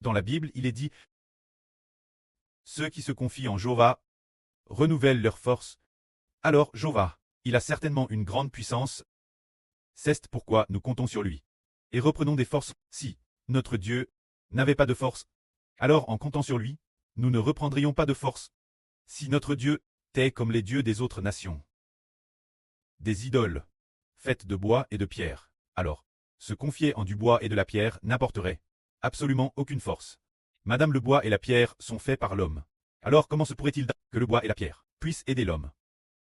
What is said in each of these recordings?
Dans la Bible, il est dit « Ceux qui se confient en Jéhovah renouvellent leur force. » Alors, Jéhovah, il a certainement une grande puissance. C'est pourquoi nous comptons sur lui. Et reprenons des forces. Si notre Dieu n'avait pas de force, alors en comptant sur lui, nous ne reprendrions pas de force. Si notre Dieu était comme les dieux des autres nations, des idoles, faites de bois et de pierre, alors, se confier en du bois et de la pierre n'apporterait absolument aucune force. Madame, le bois et la pierre sont faits par l'homme. Alors comment se pourrait-il que le bois et la pierre puissent aider l'homme?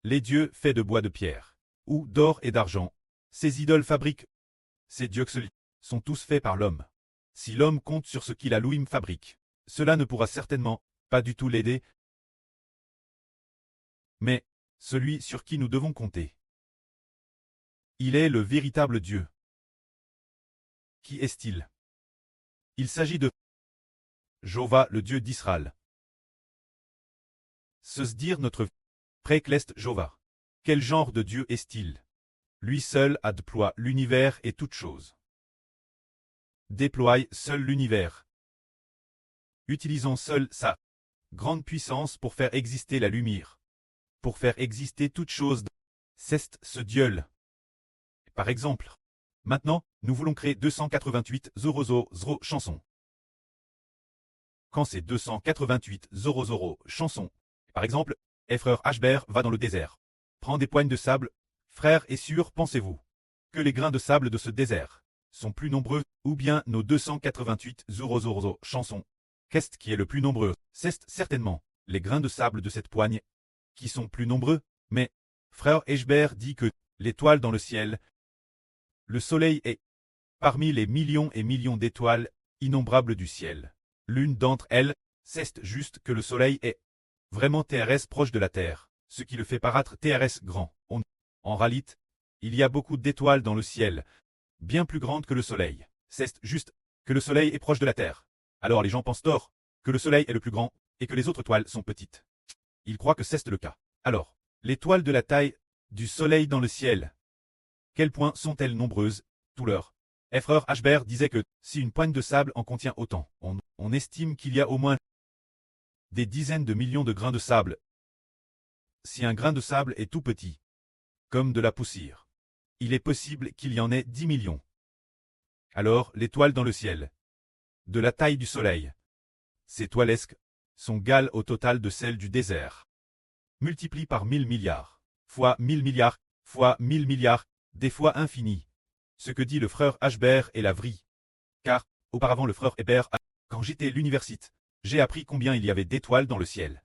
Les dieux faits de bois de pierre, ou d'or et d'argent, ces idoles fabriquent, ces dieux sont tous faits par l'homme. Si l'homme compte sur ce qu'il a lui-même fabrique, cela ne pourra certainement pas du tout l'aider. Mais celui sur qui nous devons compter, il est le véritable Dieu. Qui est-il? Il s'agit de Jéhovah, le Dieu d'Israël. Se dire notre précleste Jéhovah. Quel genre de Dieu est-il? Lui seul a déploie l'univers et toutes choses. Déploie seul l'univers. Utilisons seul sa grande puissance pour faire exister la lumière. Pour faire exister toutes choses. C'est ce Dieu. Par exemple, maintenant, nous voulons créer 288 000 chansons. Quand ces 288 000 chansons, par exemple, frère Ashbert va dans le désert, prend des poignes de sable, frère et sûr, pensez-vous que les grains de sable de ce désert sont plus nombreux, ou bien nos 288 000 chansons? Qu'est-ce qui est le plus nombreux? C'est certainement les grains de sable de cette poigne qui sont plus nombreux, mais frère Ashbert dit que l'étoile dans le ciel, le soleil est parmi les millions et millions d'étoiles innombrables du ciel. L'une d'entre elles, c'est juste que le soleil est vraiment TRS proche de la Terre, ce qui le fait paraître TRS grand. En réalité, il y a beaucoup d'étoiles dans le ciel, bien plus grandes que le soleil. C'est juste que le soleil est proche de la Terre. Alors les gens pensent tort, que le soleil est le plus grand, et que les autres étoiles sont petites. Ils croient que c'est le cas. Alors, l'étoile de la taille du soleil dans le ciel, quel point sont-elles nombreuses, tout leur? Frère Ashbert disait que, si une poigne de sable en contient autant, on estime qu'il y a au moins des dizaines de millions de grains de sable. Si un grain de sable est tout petit, comme de la poussière, il est possible qu'il y en ait 10 millions. Alors, l'étoile dans le ciel, de la taille du soleil, ces toilesques, sont égales au total de celles du désert. Multiplie par 1000 milliards, fois 1000 milliards, fois 1000 milliards, des fois infini. Ce que dit le frère Ashbert est la vraie. Car, auparavant le frère Hébert, quand j'étais à l'université, j'ai appris combien il y avait d'étoiles dans le ciel.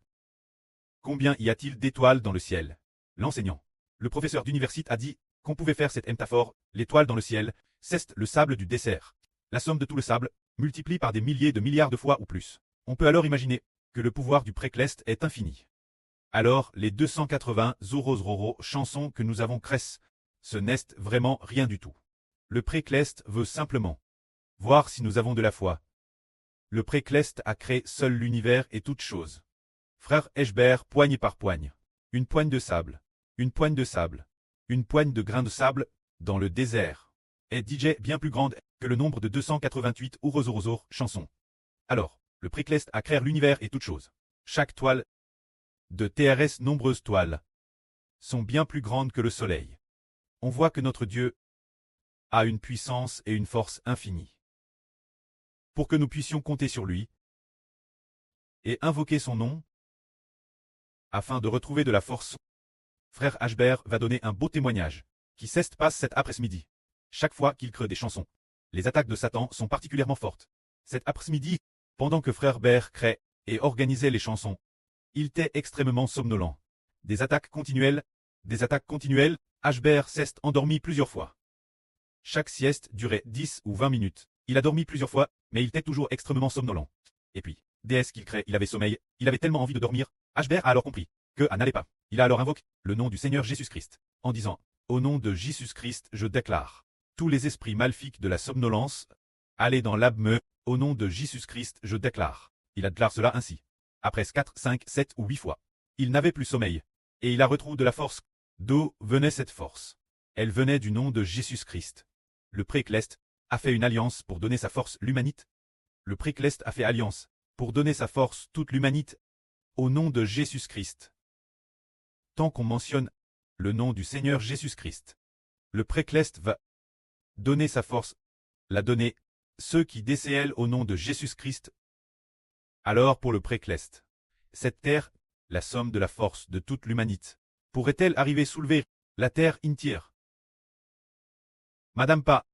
Combien y a-t-il d'étoiles dans le ciel? L'enseignant, le professeur d'université a dit qu'on pouvait faire cette métaphore, l'étoile dans le ciel, c'est le sable du désert. La somme de tout le sable, multiplie par des milliers de milliards de fois ou plus. On peut alors imaginer que le pouvoir du précleste est infini. Alors, les 280 000 chansons que nous avons créées, ce n'est vraiment rien du tout. Le précleste veut simplement voir si nous avons de la foi. Le précleste a créé seul l'univers et toutes choses. Frère Ashbert, poigne par poigne. Une poigne de sable. Une poigne de sable. Une poigne de grains de sable, dans le désert, est DJ bien plus grande que le nombre de 288 chansons. Alors, le précleste a créé l'univers et toutes choses. Chaque toile de TRS, nombreuses toiles, sont bien plus grandes que le soleil. On voit que notre Dieu a une puissance et une force infinies. Pour que nous puissions compter sur lui et invoquer son nom, afin de retrouver de la force, frère Ashbert va donner un beau témoignage, qui passe cet après-midi. Chaque fois qu'il crée des chansons, les attaques de Satan sont particulièrement fortes. Cet après-midi, pendant que frère Bert crée et organisait les chansons, il était extrêmement somnolent. Des attaques continuelles, Ashbert s'est endormi plusieurs fois. Chaque sieste durait 10 ou 20 minutes. Il a dormi plusieurs fois, mais il était toujours extrêmement somnolent. Et puis, dès qu'il crée, il avait sommeil, il avait tellement envie de dormir. Ashbert a alors compris que n'allait pas. Il a alors invoqué le nom du Seigneur Jésus-Christ, en disant « Au nom de Jésus-Christ, je déclare tous les esprits maléfiques de la somnolence, allez dans l'abme, au nom de Jésus-Christ, je déclare. » Il a déclaré cela ainsi. Après 4, 5, 7 ou 8 fois, il n'avait plus sommeil, et il a retrouvé de la force. D'où venait cette force? Elle venait du nom de Jésus-Christ. Le précleste a fait une alliance pour donner sa force l'humanité. le Précleste a fait alliance, pour donner sa force toute l'humanité, au nom de Jésus-Christ. Tant qu'on mentionne le nom du Seigneur Jésus-Christ, le Précleste va donner sa force, la donner, ceux qui décèlent au nom de Jésus-Christ. Alors pour le Précleste, cette terre, la somme de la force de toute l'humanité, pourrait-elle arriver soulever la terre entière? Madame pas.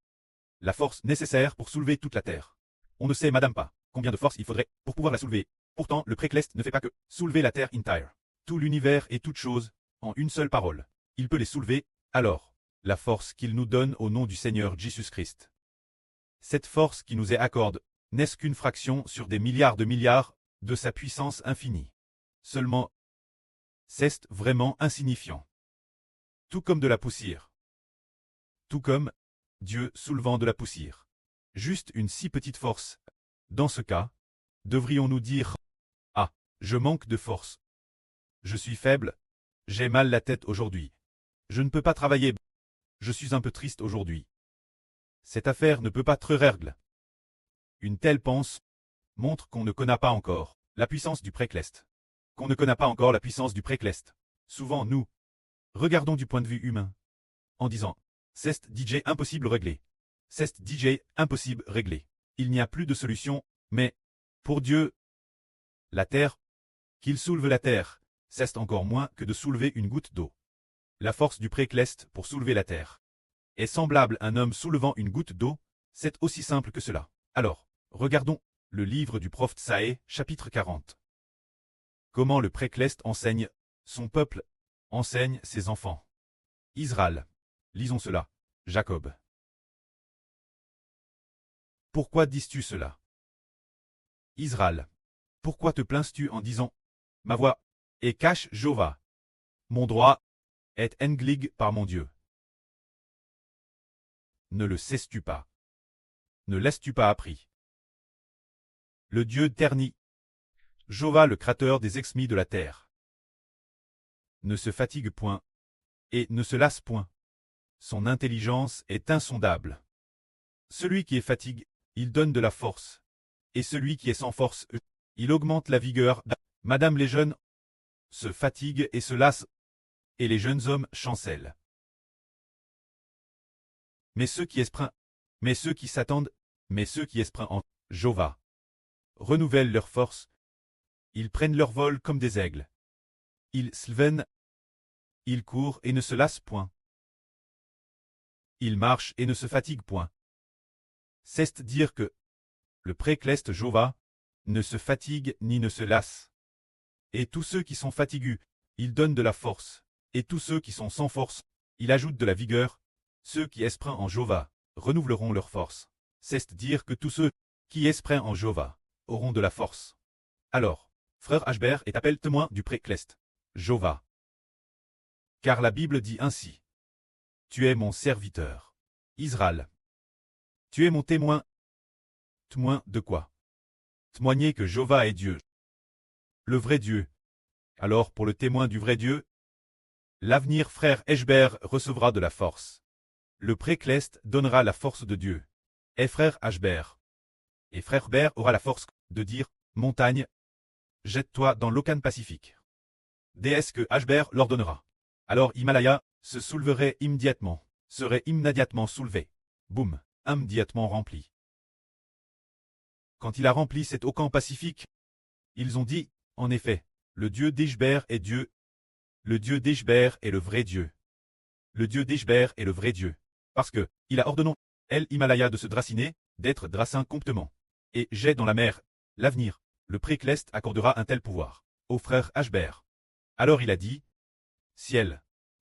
La force nécessaire pour soulever toute la terre. On ne sait, madame pas, combien de force il faudrait pour pouvoir la soulever. Pourtant, le Précleste ne fait pas que soulever la terre entière. Tout l'univers et toute chose, en une seule parole. Il peut les soulever, alors, la force qu'il nous donne au nom du Seigneur Jésus-Christ. Cette force qui nous est accorde, n'est-ce qu'une fraction sur des milliards de sa puissance infinie. Seulement, c'est vraiment insignifiant. Tout comme de la poussière. Tout comme Dieu soulevant de la poussière. Juste une si petite force. Dans ce cas, devrions-nous dire « Ah, je manque de force. Je suis faible. J'ai mal la tête aujourd'hui. Je ne peux pas travailler. Je suis un peu triste aujourd'hui. Cette affaire ne peut pas être règle. » Une telle pensée montre qu'on ne connaît pas encore la puissance du Précleste. Qu'on ne connaît pas encore la puissance du Précleste. Souvent, nous regardons du point de vue humain, en disant « C'est DJ impossible réglé. C'est DJ impossible réglé. Il n'y a plus de solution, mais, pour Dieu, la terre, qu'il soulève la terre, c'est encore moins que de soulever une goutte d'eau. La force du Précleste pour soulever la terre est semblable à un homme soulevant une goutte d'eau, c'est aussi simple que cela. Alors, regardons le livre du prophète Saë, chapitre 40. Comment le Précleste enseigne son peuple, enseigne ses enfants. Israël. Lisons cela. Jacob. Pourquoi dis-tu cela? Israël. Pourquoi te plains-tu en disant « Ma voix est cache Jéhovah. Mon droit est englig par mon Dieu. » Ne le sais-tu pas? Ne laisses-tu pas appris? Le Dieu terni, Jéhovah le créateur des exmis de la terre, ne se fatigue point, et ne se lasse point. Son intelligence est insondable. Celui qui est fatigué, il donne de la force, et celui qui est sans force, il augmente la vigueur. Madame, les jeunes se fatiguent et se lassent, et les jeunes hommes chancellent. Mais ceux qui s'attendent, mais ceux qui espèrent en Jéhovah, renouvellent leur force, ils prennent leur vol comme des aigles. Ils s'élèvent, ils courent et ne se lassent point. Ils marchent et ne se fatiguent point. C'est dire que le Précleste Jéhovah ne se fatigue ni ne se lasse. Et tous ceux qui sont fatigués, il donne de la force, et tous ceux qui sont sans force, il ajoute de la vigueur. Ceux qui espèrent en Jéhovah renouvelleront leur force. C'est dire que tous ceux qui espèrent en Jéhovah auront de la force. Alors, frère Ashbert est appelé témoin du Précleste Jéhovah. Car la Bible dit ainsi. Tu es mon serviteur, Israël. Tu es mon témoin. Témoin de quoi? Témoigner que Jéhovah est Dieu. Le vrai Dieu. Alors pour le témoin du vrai Dieu, l'avenir frère Ashbert recevra de la force. Le Précleste donnera la force de Dieu. Et frère Ashbert. Et frère Bert aura la force de dire, montagne, jette-toi dans l'Océan Pacifique. Déesse que Ashbert l'ordonnera. Alors Himalaya se souleverait immédiatement, serait immédiatement soulevé. Boum, immédiatement rempli. Quand il a rempli cet Océan Pacifique, ils ont dit, en effet, le Dieu d'Ashbert est Dieu. Le Dieu d'Ashbert est le vrai Dieu. Le Dieu d'Ashbert est le vrai Dieu. Parce que, il a ordonné, El Himalaya de se draciner, d'être dracin comptement. Et j'ai dans la mer, l'avenir, le Précleste accordera un tel pouvoir, au frère Ashbert. Alors il a dit, ciel,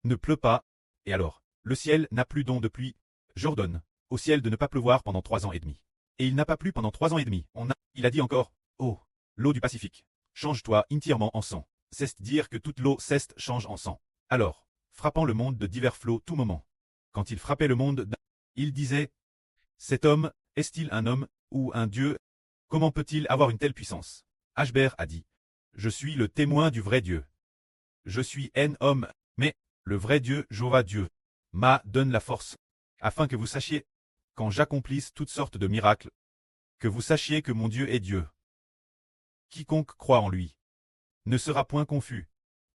ne pleut pas, et alors, le ciel n'a plus don de pluie, j'ordonne, au ciel de ne pas pleuvoir pendant 3 ans et demi. Et il n'a pas plu pendant 3 ans et demi. Il a dit encore, oh, l'eau du Pacifique, change-toi entièrement en sang. C'est dire que toute l'eau ceste change en sang. Alors, frappant le monde de divers flots tout moment. Quand il frappait le monde, il disait, cet homme, est-il un homme, ou un dieu? Comment peut-il avoir une telle puissance? Ashbert a dit, je suis le témoin du vrai Dieu. Je suis un homme, mais, le vrai Dieu, Jéhovah Dieu, m'a donne la force, afin que vous sachiez, quand j'accomplisse toutes sortes de miracles, Que vous sachiez que mon Dieu est Dieu. Quiconque croit en lui ne sera point confus.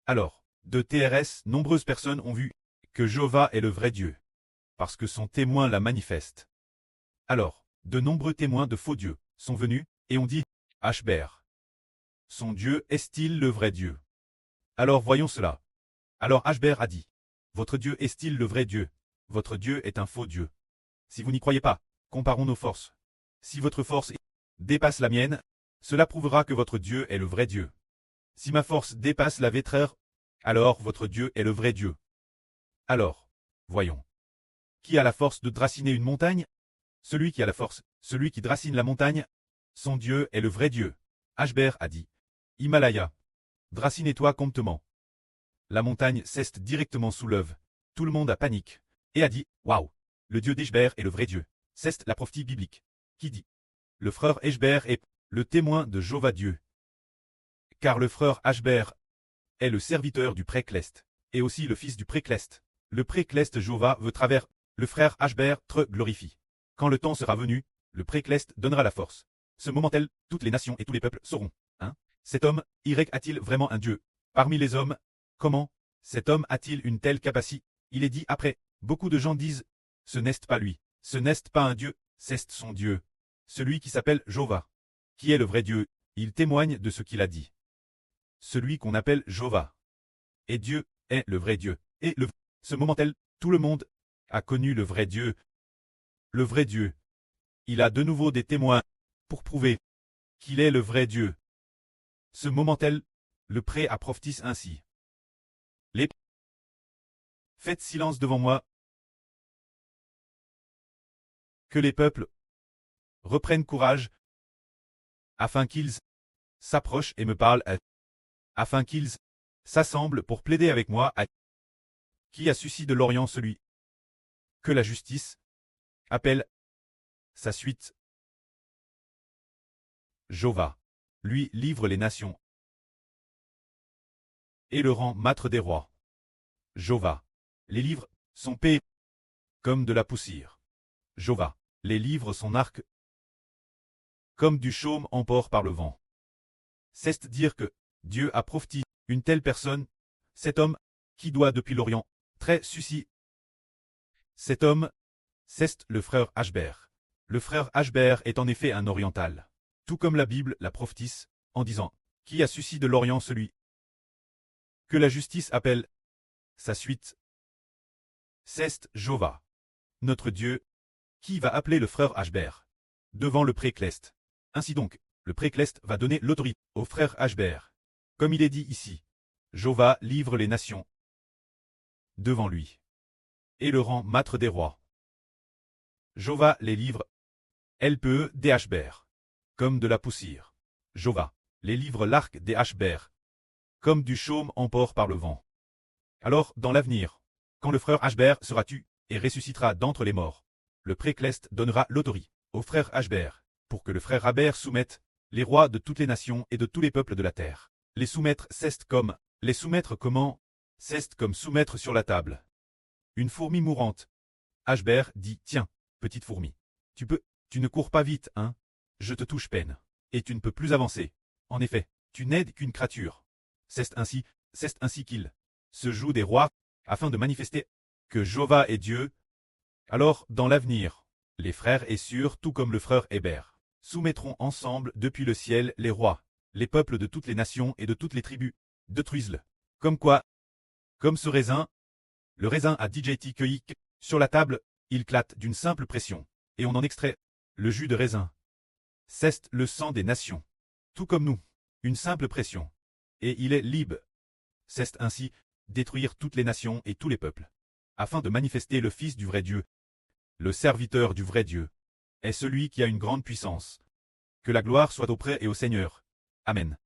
Alors, de TRS, nombreuses personnes ont vu que Jéhovah est le vrai Dieu, parce que son témoin la manifeste. Alors, de nombreux témoins de faux dieux sont venus, et ont dit, Ashber. Son Dieu est-il le vrai Dieu? Alors voyons cela. Alors Ashber a dit, votre Dieu est-il le vrai Dieu? Votre Dieu est un faux Dieu. Si vous n'y croyez pas, comparons nos forces. Si votre force dépasse la mienne, cela prouvera que votre Dieu est le vrai Dieu. Si ma force dépasse la vôtre, alors votre Dieu est le vrai Dieu. Alors, voyons. Qui a la force de draciner une montagne? Celui qui a la force, celui qui dracine la montagne. Son Dieu est le vrai Dieu. Ashber a dit. Himalaya. Dracinez-toi promptement. La montagne ceste directement sous l'œuvre. Tout le monde a panique. Et a dit, waouh, le Dieu d'Eshber est le vrai Dieu. C'est la prophétie biblique. Qui dit? Le frère Eshber est le témoin de Jéhovah Dieu. Car le frère Ashber est le serviteur du Précleste, et aussi le fils du Précleste. Le Précleste Jéhovah veut travers le frère Ashber te glorifie. Quand le temps sera venu, le Précleste donnera la force. Ce moment-là, toutes les nations et tous les peuples sauront. Cet homme, Y a-t-il vraiment un Dieu? Parmi les hommes, comment? Cet homme a-t-il une telle capacité? Il est dit après, beaucoup de gens disent, ce n'est pas lui, ce n'est pas un Dieu, c'est son Dieu. Celui qui s'appelle Jéhovah. Qui est le vrai Dieu? Il témoigne de ce qu'il a dit. Celui qu'on appelle Jéhovah. Et Dieu est le vrai Dieu. Et ce moment-là, tout le monde a connu le vrai Dieu. Le vrai Dieu. Il a de nouveau des témoins pour prouver qu'il est le vrai Dieu. Ce moment-là, le pré a prophétisé ainsi. Faites silence devant moi. Que les peuples reprennent courage, afin qu'ils s'approchent et me parlent, afin qu'ils s'assemblent pour plaider avec moi, qui a suscité de l'Orient celui que la justice appelle sa suite. Jéhovah, lui livre les nations et le rend maître des rois. Jéhovah, les livres son paix comme de la poussière. Jéhovah, les livres son arc comme du chaume emporté par le vent. C'est dire que Dieu a prophétisé une telle personne, cet homme qui doit depuis l'Orient, très suscit. Cet homme, c'est le frère Ashber. Le frère Ashber est en effet un oriental. Tout comme la Bible la prophétise, en disant, qui a suscité de l'Orient celui que la justice appelle sa suite. C'est Jéhovah, notre Dieu, qui va appeler le frère Ashber devant le Précleste. Ainsi donc, le Précleste va donner l'autorité au frère Ashber. Comme il est dit ici, Jéhovah livre les nations devant lui et le rend maître des rois. Jéhovah les livre, LPE des Ashber, comme de la poussière. Jéhovah les livre l'arc des Ashber, comme du chaume emporté par le vent. Alors, dans l'avenir, quand le frère Ashber sera tué et ressuscitera d'entre les morts, le Précleste donnera l'autorité au frère Ashber, pour que le frère Ashber soumette les rois de toutes les nations et de tous les peuples de la terre. Les soumettre, c'est comme, les soumettre comment? C'est comme soumettre sur la table une fourmi mourante. Ashber dit, tiens, petite fourmi, tu ne cours pas vite, hein? Je te touche peine, et tu ne peux plus avancer. En effet, tu n'aides qu'une créature. C'est ainsi qu'il se joue des rois, afin de manifester que Jéhovah est Dieu. Alors, dans l'avenir, les frères et sœurs, tout comme le frère Héber, soumettront ensemble depuis le ciel les rois, les peuples de toutes les nations et de toutes les tribus, détruisent-le. Comme quoi? Comme ce raisin, le raisin a DJT cueilli sur la table, il clate d'une simple pression, et on en extrait le jus de raisin. C'est le sang des nations. Tout comme nous, une simple pression. Et il est libre. C'est ainsi détruire toutes les nations et tous les peuples, afin de manifester le Fils du vrai Dieu. Le serviteur du vrai Dieu est celui qui a une grande puissance. Que la gloire soit auprès et au Seigneur. Amen.